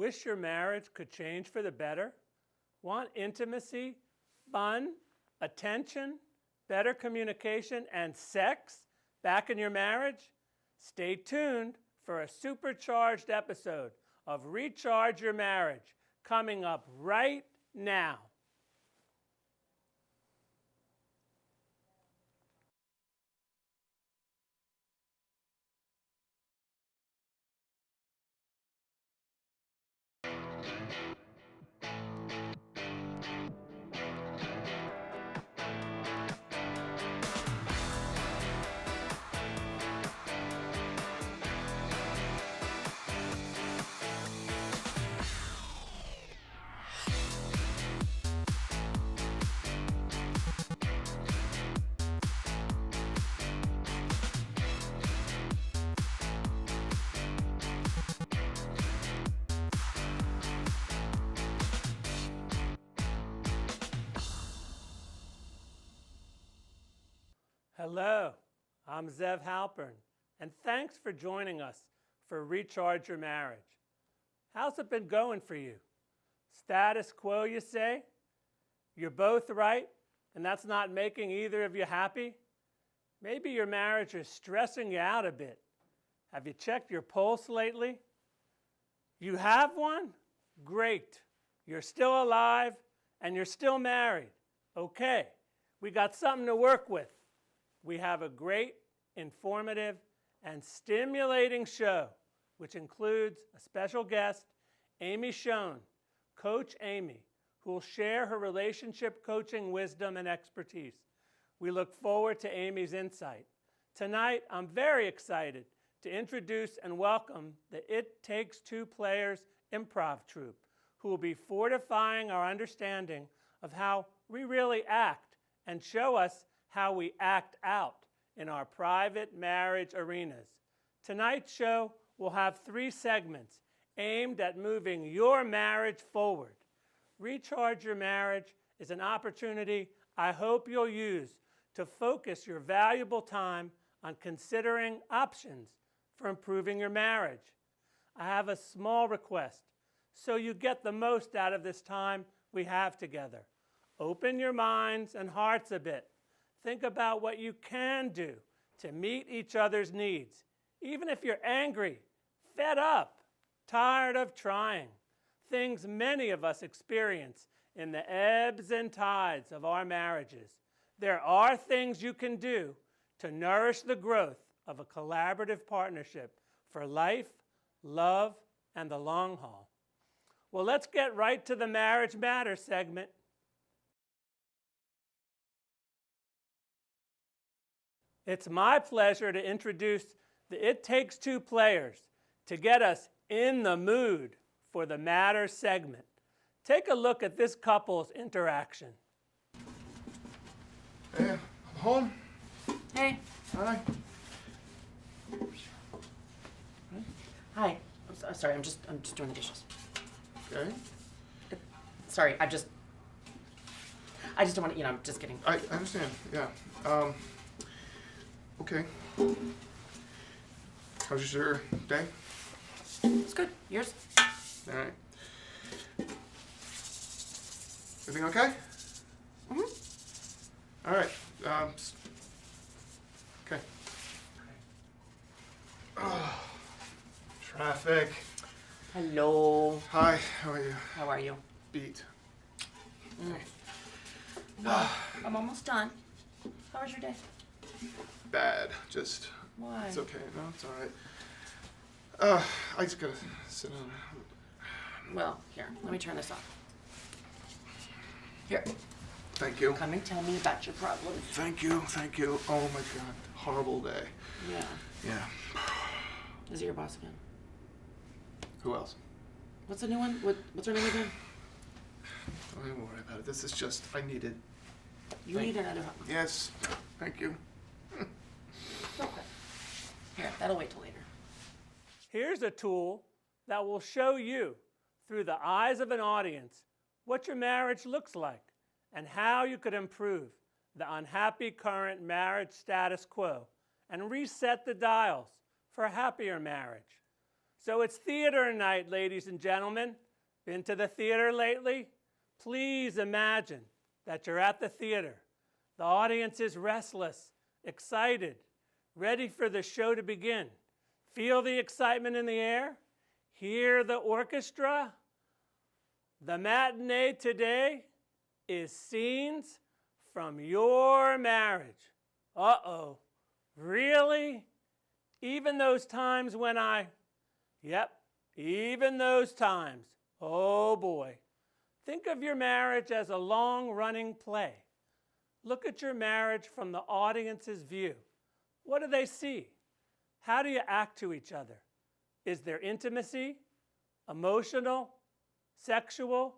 Wish your marriage could change for the better? Want intimacy, fun, attention, better communication, and sex back in your marriage? Stay tuned for a supercharged episode of Recharge Your Marriage coming up right now. Hello, I'm Zev Halpern, and thanks for joining us for Recharge Your Marriage. How's it been going for you? Status quo, you say? You're both right, and that's not making either of you happy? Maybe your marriage is stressing you out a bit. Have you checked your pulse lately? You have one? Great. You're still alive, and you're still married. Okay, we got something to work with. We have a great, informative, and stimulating show, which includes a special guest, Amy Schoen, Coach Amy, who will share her relationship coaching wisdom and expertise. We look forward to Amy's insight. Tonight, I'm very excited to introduce and welcome the It Takes Two Players improv troupe, who will be fortifying our understanding of how we really act and show us how we act out in our private marriage arenas. Tonight's show will have 3 segments aimed at moving your marriage forward. Recharge Your Marriage is an opportunity I hope you'll use to focus your valuable time on considering options for improving your marriage. I have a small request so you get the most out of this time we have together. Open your minds and hearts a bit. Think about what you can do to meet each other's needs, even if you're angry, fed up, tired of trying. Things many of us experience in the ebbs and tides of our marriages. There are things you can do to nourish the growth of a collaborative partnership for life, love, and the long haul. Well, let's get right to the Marriage Matters segment. It's my pleasure to introduce the It Takes Two Players to get us in the mood for the Matters segment. Take a look at this couple's interaction. Hey, I'm home. Hey. Hi. Hi. I'm sorry. I'm just doing the dishes. Okay. Sorry. I just don't want to. I'm just kidding. I understand. Yeah. Okay. How's your day? It's good. Yours? All right. Everything okay? Mm-hmm. All right. Okay. Oh, traffic. Hello. Hi. How are you? How are you? Beat. Well, I'm almost done. How was your day? Bad. Just. Why? It's okay. No, it's all right. I just gotta sit down. Well, here. Let me turn this off. Here. Thank you. Come and tell me about your problems. Thank you. Thank you. Oh my God. Horrible day. Yeah. Yeah. Is it your boss again? Who else? What's the new one? What's her name again? Don't even worry about it. This is just, I needed. You need another. Yes. Thank you. Okay. Here. That'll wait till later. Here's a tool that will show you, through the eyes of an audience, what your marriage looks like and how you could improve the unhappy current marriage status quo and reset the dials for a happier marriage. So it's theater night, ladies and gentlemen. Been to the theater lately? Please imagine that you're at the theater. The audience is restless, excited, ready for the show to begin. Feel the excitement in the air? Hear the orchestra? The matinee today is scenes from your marriage. Uh-oh, really? Even those times when even those times. Oh boy. Think of your marriage as a long-running play. Look at your marriage from the audience's view. What do they see? How do you act to each other? Is there intimacy? Emotional? Sexual?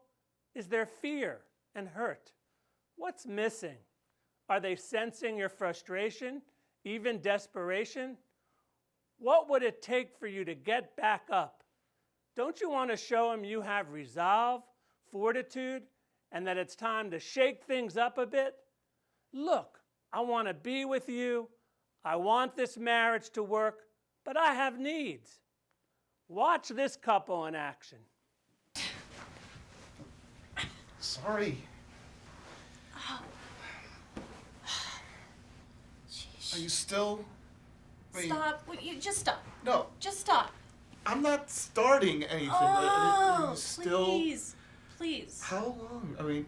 Is there fear and hurt? What's missing? Are they sensing your frustration, even desperation? What would it take for you to get back up? Don't you want to show them you have resolve, fortitude, and that it's time to shake things up a bit? Look, I want to be with you. I want this marriage to work, but I have needs. Watch this couple in action. Sorry. Are you still? Stop. You just stop. No, Just stop. I'm not starting anything. Oh, you still. please. How long?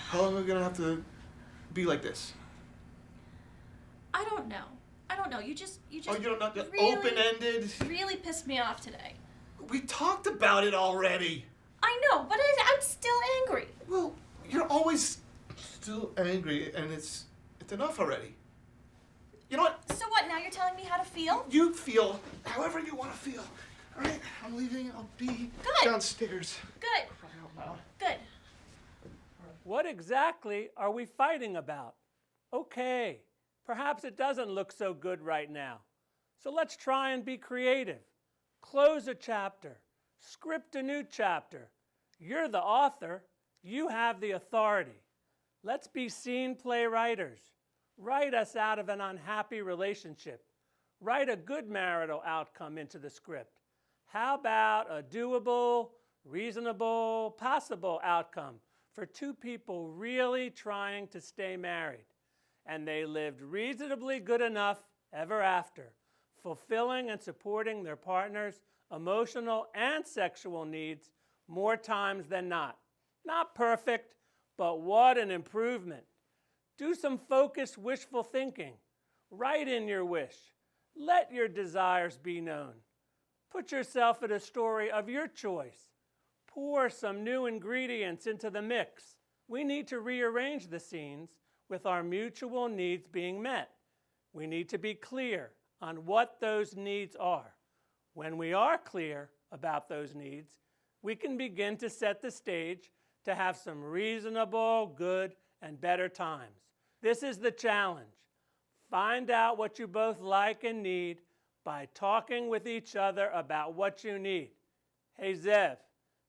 How long are we gonna have to be like this? I don't know. You just. Oh, you don't know? really, Open-ended. Really pissed me off today. We talked about it already. I know, but I'm still angry. Well, you're always still angry, and it's enough already. You know what? So what? Now you're telling me how to feel? You feel however you want to feel. All right, I'm leaving. I'll be Good. downstairs. Good. Good. What exactly are we fighting about? Okay, perhaps it doesn't look so good right now. So let's try and be creative. Close a chapter. Script a new chapter. You're the author. You have the authority. Let's be scene play writers. Write us out of an unhappy relationship. Write a good marital outcome into the script. How about a doable, reasonable, possible outcome for two people really trying to stay married? And they lived reasonably good enough ever after, fulfilling and supporting their partner's emotional and sexual needs more times than not. Not perfect, but what an improvement. Do some focused wishful thinking. Write in your wish. Let your desires be known. Put yourself in a story of your choice. Pour some new ingredients into the mix. We need to rearrange the scenes with our mutual needs being met. We need to be clear on what those needs are. When we are clear about those needs, we can begin to set the stage to have some reasonable, good, and better times. This is the challenge. Find out what you both like and need by talking with each other about what you need. Hey, Zev,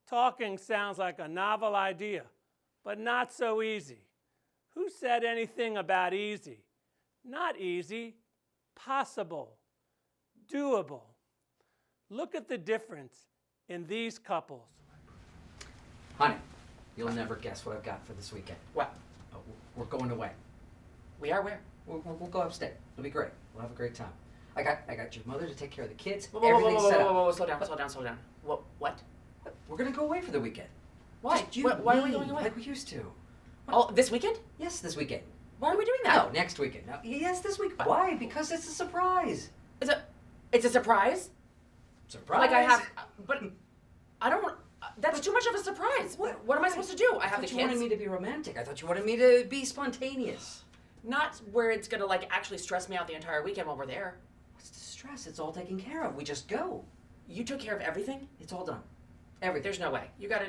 talking sounds like a novel idea, but not so easy. Who said anything about easy? Not easy, possible, doable. Look at the difference in these couples. Honey, you'll never guess what I've got for this weekend. What? Oh, we're going away. We are where? We'll go upstate. It'll be great. We'll have a great time. I got your mother to take care of the kids. Whoa, Everything's set up. Slow down. What? We're gonna go away for the weekend. Why? Just you Why are we me, going away? like we used to? Oh, this weekend? Yes, this weekend. Why are we doing that? No, next weekend. No, yes, this week. Why? Because it's a surprise. It's a surprise? Surprise. Like I have, but I don't want, that's too much of a surprise. What am I supposed to do? I have the thought you kids. wanted me to be romantic. I thought you wanted me to be spontaneous. Not where it's gonna like actually stress me out the entire weekend while we're there. What's the stress? It's all taken care of. We just go. You took care of everything? It's all done. Everything. There's no way. You gotta,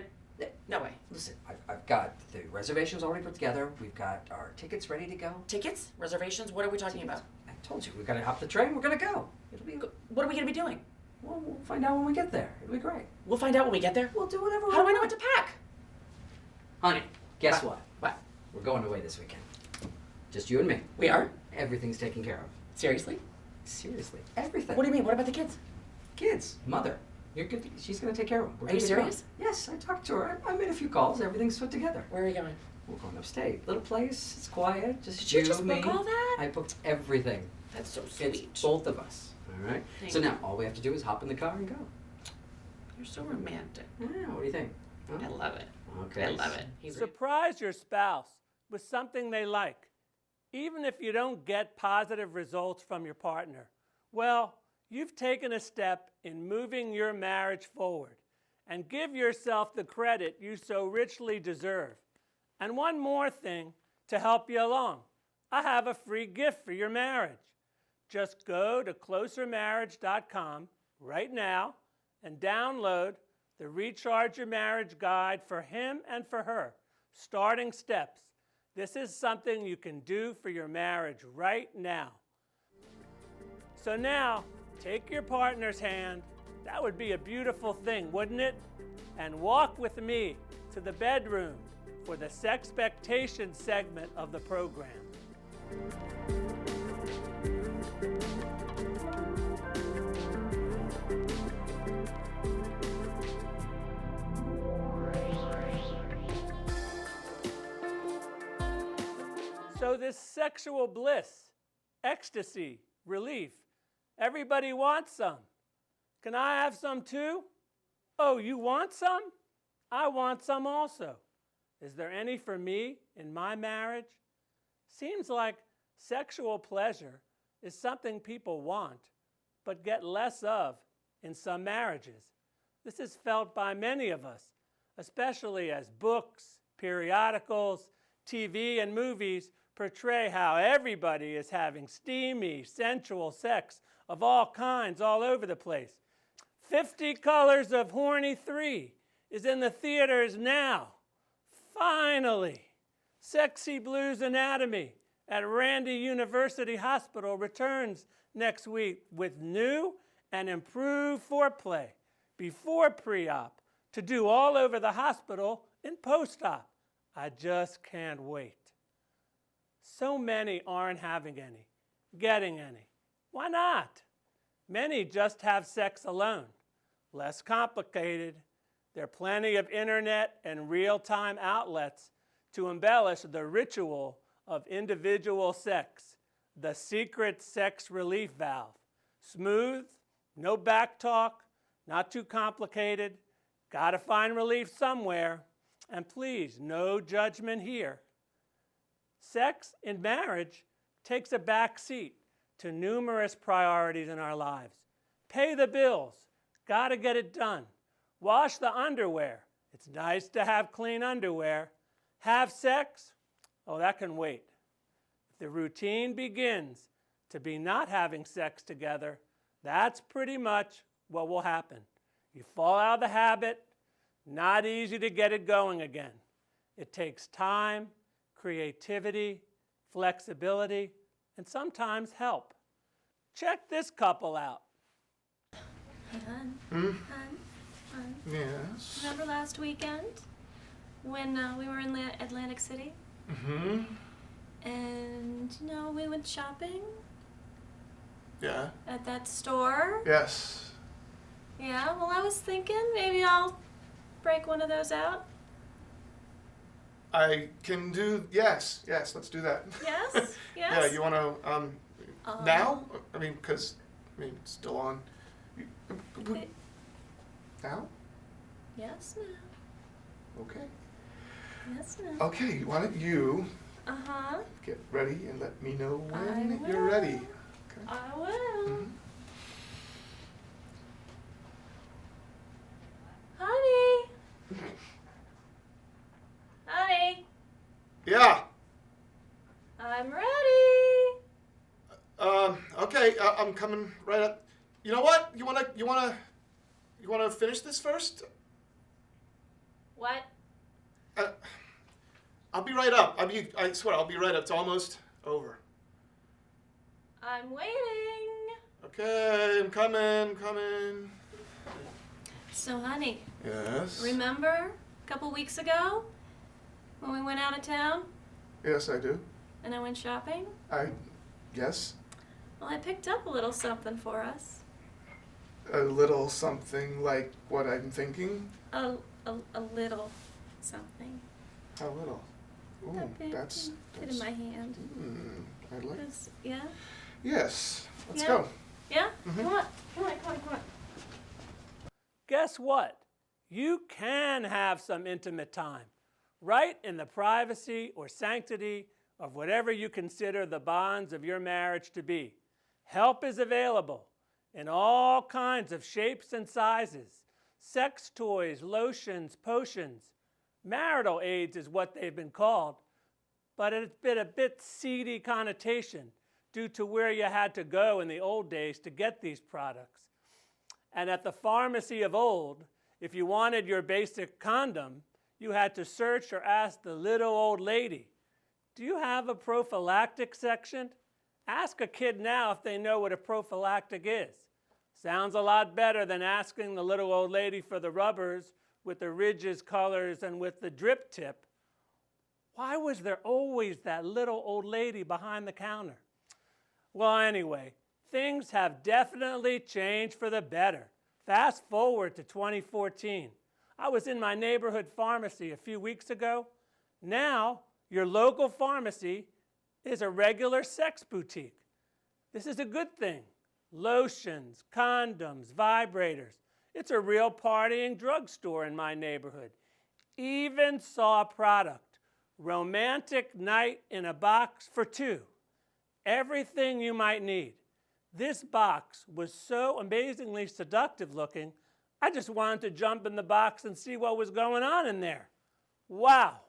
no way. Listen, I've got the reservations already put together. We've got our tickets ready to go. Tickets? Reservations? What are we talking about? I told you, we're gonna hop the train. We're gonna go. It'll be. What are we gonna be doing? Well, we'll find out when we get there. It'll be great. We'll find out when we get there. We'll do whatever. How do I know what to pack? Honey, guess what? What? We're going away this weekend. Just you and me. We are? Everything's taken care of. Seriously? Seriously, everything. What do you mean? What about the kids? Kids, mother. You're good. She's gonna take care of them. We're Are you good to go. serious? Yes, I talked to her. I made a few calls. Everything's put together. Where are you going? We're going upstate. Little place. It's quiet. Just Did you you, just me. book all that? I booked everything. That's so It's sweet. both of us. All right. Thank So you. now all we have to do is hop in the car and go. You're so romantic. Yeah. What do you think? Huh? I love it. Okay. I love it. He's Surprise your spouse with something they like. Even if you don't get positive results from your partner, well, you've taken a step in moving your marriage forward, and give yourself the credit you so richly deserve. And one more thing to help you along. I have a free gift for your marriage. Just go to closermarriage.com right now and download the Recharge Your Marriage Guide for him and for her. Starting steps. This is something you can do for your marriage right now. So now, take your partner's hand. That would be a beautiful thing, wouldn't it? And walk with me to the bedroom for the Sexpectation segment of the program. So this sexual bliss, ecstasy, relief, everybody wants some. Can I have some too? Oh, you want some? I want some also. Is there any for me in my marriage? Seems like sexual pleasure is something people want, but get less of in some marriages. This is felt by many of us, especially as books, periodicals, TV, and movies portray how everybody is having steamy, sensual sex of all kinds all over the place. 50 Colors of Horny 3 is in the theaters now. Finally, Sexy Blues Anatomy at Randy University Hospital returns next week with new and improved foreplay before pre-op to do all over the hospital in post-op. I just can't wait. So many aren't having any, getting any. Why not? Many just have sex alone. Less complicated. There are plenty of internet and real-time outlets to embellish the ritual of individual sex, the secret sex relief valve. Smooth, no back talk, not too complicated. Gotta find relief somewhere. And please, no judgment here. Sex in marriage takes a back seat to numerous priorities in our lives. Pay the bills. Gotta get it done. Wash the underwear. It's nice to have clean underwear. Have sex? Oh, that can wait. If the routine begins to be not having sex together, that's pretty much what will happen. You fall out of the habit, not easy to get it going again. It takes time, creativity, flexibility, and sometimes help. Check this couple out. Hey, hon. Hon. Yes. Remember last weekend when we were in Atlantic City? Mm-hmm. And, we went shopping Yeah. at that store? Yes. Yeah, well, I was thinking maybe I'll break one of those out. I can do, yes, let's do that. Yes? Yeah, Yes? you want to, now? I mean, because, it's still on. Okay. Now? Yes, now. Okay. Yes, now. Okay, why don't you Uh-huh. get ready and let me know when I you're will. ready. Okay. I will. Mhm. Honey. Honey. Yeah. I'm ready. Okay, I'm coming right up. You know what? You wanna finish this first? What? I'll be right up. I swear, I'll be right up. It's almost over. I'm waiting. Okay, I'm coming. So, honey, Yes. remember a couple weeks ago when we went out of town Yes, I do. and I went shopping? Yes. Well, I picked up a little something for us. A little something like what I'm thinking? A little something. How little? Ooh, A bit, that's fit in my hand. I like. Yeah? Yes, let's Yeah. go. Yeah? Mhm. Come on. Come on, come on, come on. Guess what? You can have some intimate time, right in the privacy or sanctity of whatever you consider the bonds of your marriage to be. Help is available in all kinds of shapes and sizes. Sex toys, lotions, potions. Marital aids is what they've been called, but it's been a bit seedy connotation due to where you had to go in the old days to get these products. And at the pharmacy of old, if you wanted your basic condom, you had to search or ask the little old lady, "Do you have a prophylactic section?" Ask a kid now if they know what a prophylactic is. Sounds a lot better than asking the little old lady for the rubbers with the ridges, colors, and with the drip tip. Why was there always that little old lady behind the counter? Well, anyway, things have definitely changed for the better. Fast forward to 2014. I was in my neighborhood pharmacy a few weeks ago. Now, your local pharmacy is a regular sex boutique. This is a good thing. Lotions, condoms, vibrators. It's a real partying drugstore in my neighborhood. Even saw a product, romantic night in a box for two. Everything you might need. This box was so amazingly seductive looking, I just wanted to jump in the box and see what was going on in there. Wow,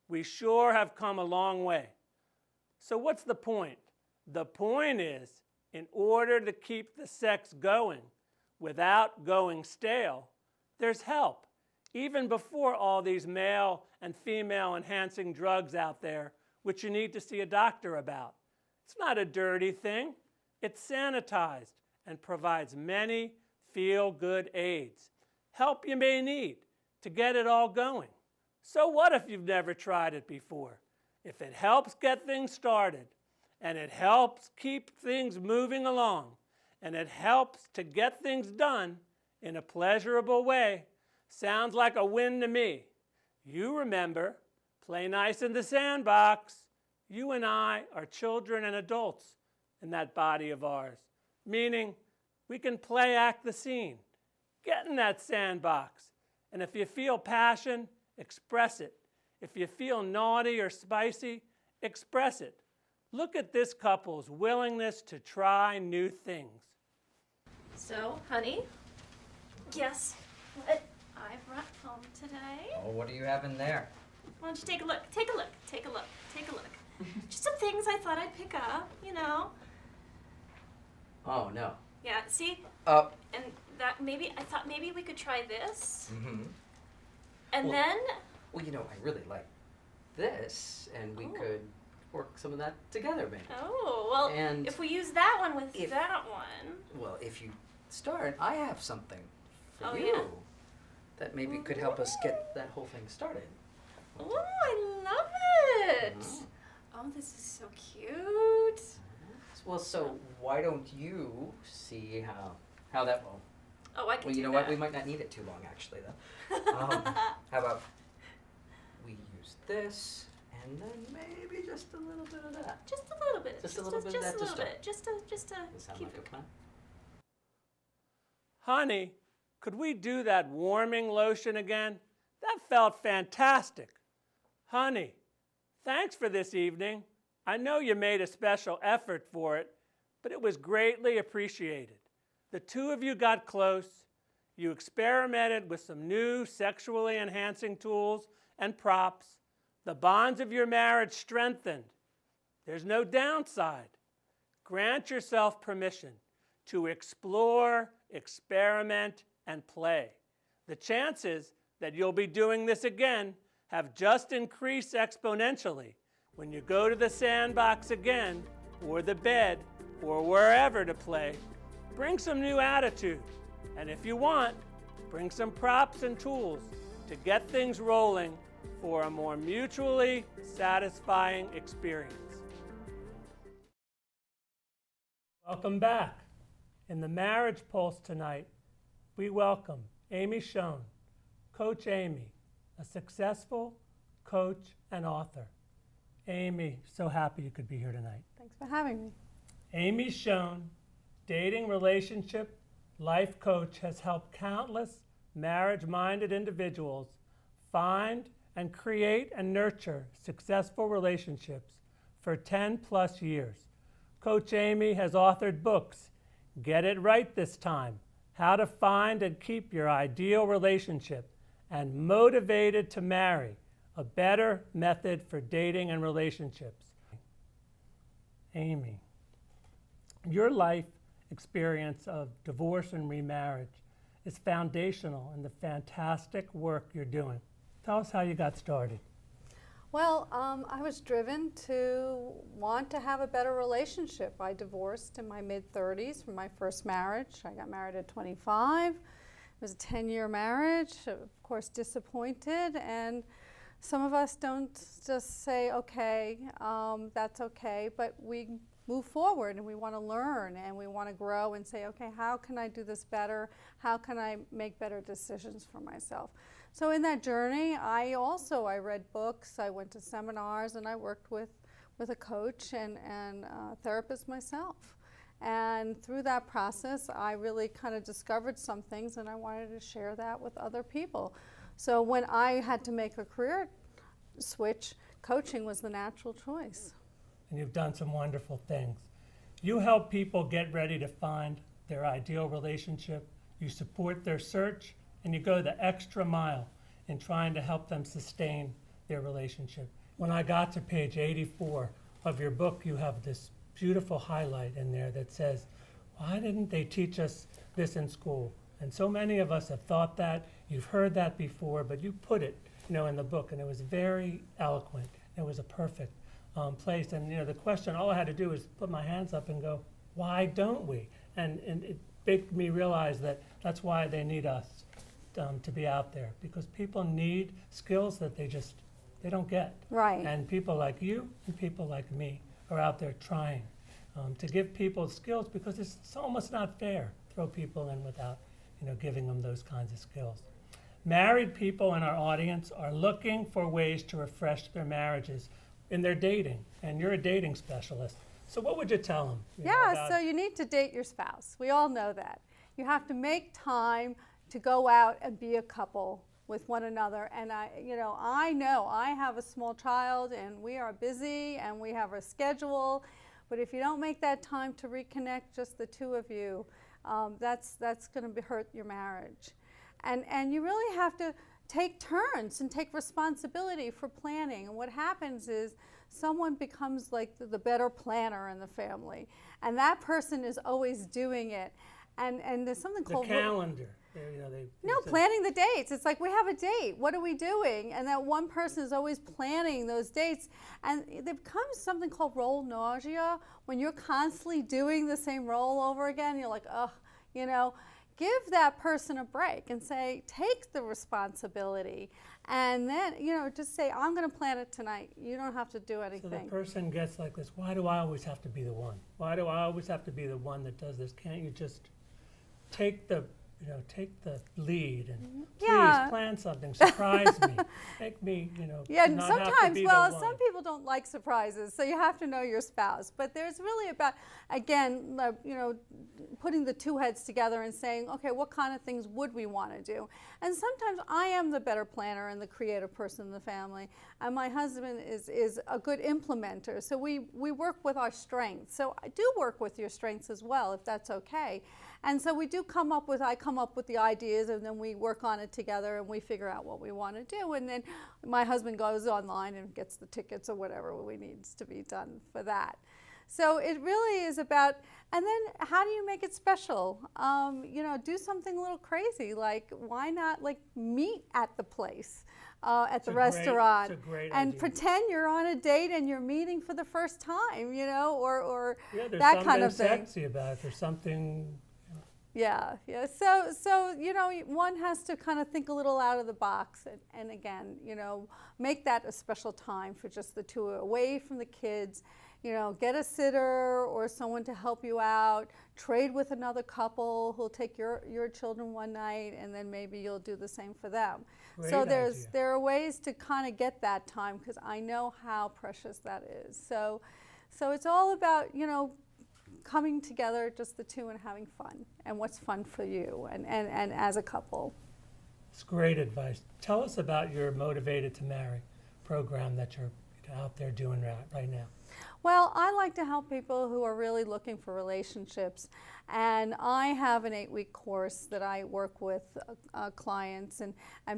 we sure have come a long way. So what's the point? The point is, in order to keep the sex going without going stale, there's help, even before all these male and female enhancing drugs out there, which you need to see a doctor about. It's not a dirty thing. It's sanitized and provides many feel-good aids. Help you may need to get it all going. So what if you've never tried it before? If it helps get things started, and it helps keep things moving along, and it helps to get things done in a pleasurable way, sounds like a win to me. You remember, play nice in the sandbox. You and I are children and adults in that body of ours, meaning we can play act the scene. Get in that sandbox, and if you feel passion, express it. If you feel naughty or spicy, express it. Look at this couple's willingness to try new things. So, honey, guess what I brought home today? Oh, what do you have in there? Why don't you take a look? Take a look. Take a look. Take a look. Just some things I thought I'd pick up, you know. Oh, no. Yeah, see? Uh, And that I thought maybe we could try this. mm-hmm. And Well- then, Well, you know, I really like this, and we Oh. could work some of that together, maybe. oh, well, And if we use that one with if- that one. Well, if you start, I have something for Oh, you yeah? that maybe could help us get that whole thing started. Oh, I love it. Mhm. Oh, this is so cute. Well, so why don't you see how that will? Oh, I can Well, do you know that. what? We might not need it too long, actually, though. How about we use this, and then maybe just a little bit of that? Just a little bit. Just a little bit of Just that a to little start. bit. Just to Does that sound keep like a it. plan? Honey, could we do that warming lotion again? That felt fantastic. Honey, thanks for this evening. I know you made a special effort for it, but it was greatly appreciated. The two of you got close. You experimented with some new sexually enhancing tools and props. The bonds of your marriage strengthened. There's no downside. Grant yourself permission to explore, experiment, and play. The chances that you'll be doing this again have just increased exponentially when you go to the sandbox again, or the bed, or wherever to play. Bring some new attitude, and if you want, bring some props and tools to get things rolling for a more mutually satisfying experience. Welcome back. In the Marriage Pulse tonight, we welcome Amy Schoen, Coach Amy, a successful coach and author. Amy, so happy you could be here tonight. Thanks for having me. Amy Schoen, dating, relationship, life coach, has helped countless marriage-minded individuals find and create and nurture successful relationships for 10 plus years. Coach Amy has authored books, Get It Right This Time, How to Find and Keep Your Ideal Relationship, and Motivated to Marry, a better method for dating and relationships. Amy, your life experience of divorce and remarriage is foundational in the fantastic work you're doing. Tell us how you got started. Well, I was driven to want to have a better relationship. I divorced in my mid-30s from my first marriage. I got married at 25. It was a 10-year marriage, of course disappointed, and some of us don't just say, okay, that's okay, but we move forward and we want to learn and we want to grow and say, okay, how can I do this better? How can I make better decisions for myself? So in that journey, I read books, I went to seminars, and I worked with a coach and a therapist myself. And through that process, I really kind of discovered some things, and I wanted to share that with other people. So when I had to make a career switch, coaching was the natural choice. And you've done some wonderful things. You help people get ready to find their ideal relationship. You support their search, and you go the extra mile in trying to help them sustain their relationship. When I got to page 84 of your book, you have this beautiful highlight in there that says, why didn't they teach us this in school? And so many of us have thought that, you've heard that before, but you put it, in the book, and it was very eloquent. It was a perfect place. And the question, all I had to do was put my hands up and go, why don't we? And it made me realize that that's why they need us to be out there, because people need skills that they don't get. Right. And people like you and people like me are out there trying to give people skills, because it's almost not fair to throw people in without giving them those kinds of skills. Married people in our audience are looking for ways to refresh their marriages in their dating, and you're a dating specialist. So what would you tell them? So you need to date your spouse. We all know that. You have to make time to go out and be a couple with one another. And I know I have a small child and we are busy and we have a schedule, but if you don't make that time to reconnect, just the two of you, that's going to hurt your marriage. And you really have to take turns and take responsibility for planning. And what happens is someone becomes like the better planner in the family, and that person is always doing it. And there's something called the calendar. Planning the dates. It's like, we have a date. What are we doing? And that one person is always planning those dates. And there becomes something called role nausea. When you're constantly doing the same role over again, you're like, ugh, give that person a break and say, take the responsibility. And then, just say, I'm going to plan it tonight. You don't have to do anything. So the person gets like this, why do I always have to be the one? Why do I always have to be the one that does this? Can't you just take the lead and please plan something, surprise me, make me, Yeah, not sometimes, have to be the one. some people don't like surprises, so you have to know your spouse. But there's really about, again, putting the two heads together and saying, okay, what kind of things would we want to do? And sometimes I am the better planner and the creative person in the family, and my husband is a good implementer. So we work with our strengths. So I do work with your strengths as well, if that's okay. And so I come up with the ideas, and then we work on it together and we figure out what we want to do. And then my husband goes online and gets the tickets or whatever needs to be done for that. So it really is about, and then how do you make it special? Do something a little crazy, like why not meet at the place, at the restaurant, it's a great and idea. Pretend you're on a date and you're meeting for the first time, or there's that kind of something thing. sexy about it. There's something. Yeah. So one has to kind of think a little out of the box, and again, make that a special time for just the two, away from the kids. get a sitter or someone to help you out, trade with another couple who'll take your children one night, and then maybe you'll do the same for them. So Great idea. there are ways to kind of get that time, because I know how precious that is. So it's all about, coming together, just the two, and having fun, and what's fun for you and as a couple. It's great advice. Tell us about your Motivated to Marry program that you're out there doing right now. Well, I like to help people who are really looking for relationships, and I have an 8-week course that I work with clients and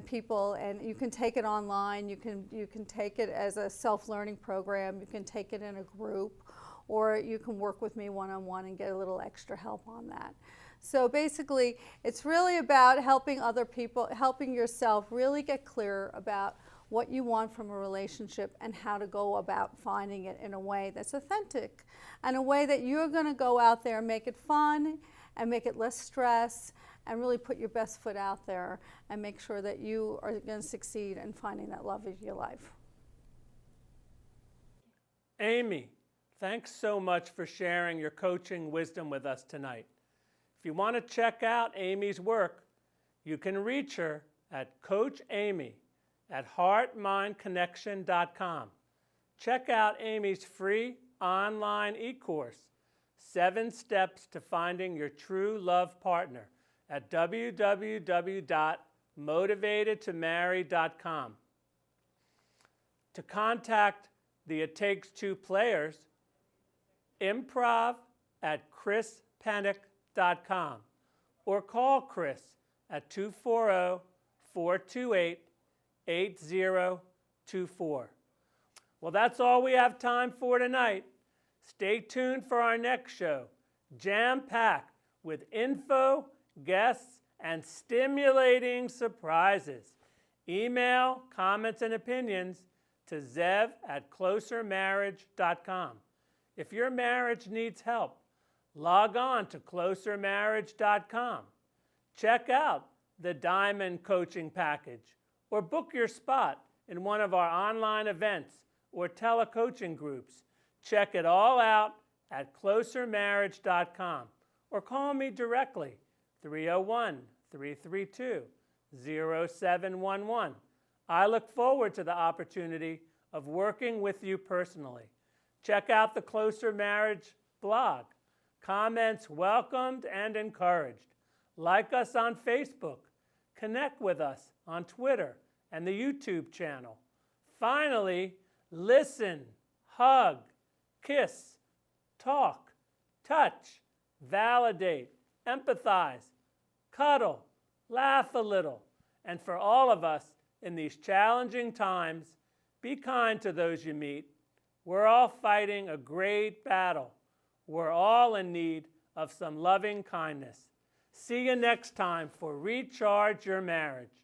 people, and you can take it online, you can take it as a self-learning program, you can take it in a group, or you can work with me one-on-one and get a little extra help on that. So basically, it's really about helping other people, helping yourself really get clear about what you want from a relationship and how to go about finding it in a way that's authentic, and a way that you're going to go out there and make it fun and make it less stress, and really put your best foot out there and make sure that you are going to succeed in finding that love of your life. Amy, thanks so much for sharing your coaching wisdom with us tonight. If you want to check out Amy's work, you can reach her at Coach Amy at heartmindconnection.com. Check out Amy's free online e-course, 7 Steps to Finding Your True Love Partner, at www.motivatedtomarry.com. To contact the It Takes Two players, improv@chrispennick.com, or call Chris at 240-428-8024. Well, that's all we have time for tonight. Stay tuned for our next show, jam-packed with info, guests, and stimulating surprises. Email comments and opinions to zev@closermarriage.com. If your marriage needs help, log on to closermarriage.com. Check out the Diamond Coaching Package, or book your spot in one of our online events or telecoaching groups. Check it all out at closermarriage.com, or call me directly, 301-332-0711. I look forward to the opportunity of working with you personally. Check out the Closer Marriage blog. Comments welcomed and encouraged. Like us on Facebook. Connect with us on Twitter and the YouTube channel. Finally, listen, hug, kiss, talk, touch, validate, empathize, cuddle, laugh a little. And for all of us in these challenging times, be kind to those you meet. We're all fighting a great battle. We're all in need of some loving kindness. See you next time for Recharge Your Marriage.